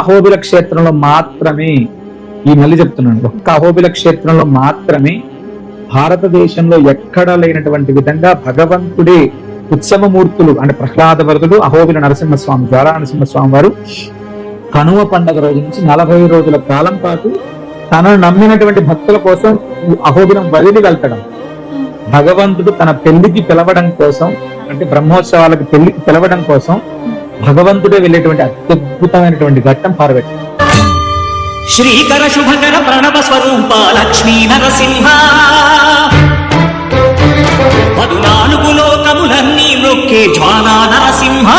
అహోబిల క్షేత్రంలో మాత్రమే, మళ్ళీ చెప్తున్నాను, ఒక్క అహోబిల క్షేత్రంలో మాత్రమే భారతదేశంలో ఎక్కడా లేనటువంటి విధంగా భగవంతుడే ఉత్సవమూర్తులు అంటే ప్రహ్లాదవరదుడు, అహోబిల నరసింహస్వామి, జ్వాలా నరసింహస్వామి వారు కనుమ పండగ రోజు నుంచి 40 రోజుల కాలం పాటు తనను నమ్మినటువంటి భక్తుల కోసం అహోబిలం వదిలి వెళ్తడం. భగవంతుడు తన పెళ్లికి పిలవడం కోసం, అంటే బ్రహ్మోత్సవాలకు పెళ్లికి పిలవడం కోసం భగవంతుడే వెళ్ళేటువంటి అత్యద్భుతమైనటువంటి ఘట్టం పార్వతి. శ్రీకర శుభకర ప్రణవ స్వరూప లక్ష్మీ నరసింహ, 14 లోకములన్నీ మొక్కే జ్వాలా నరసింహ.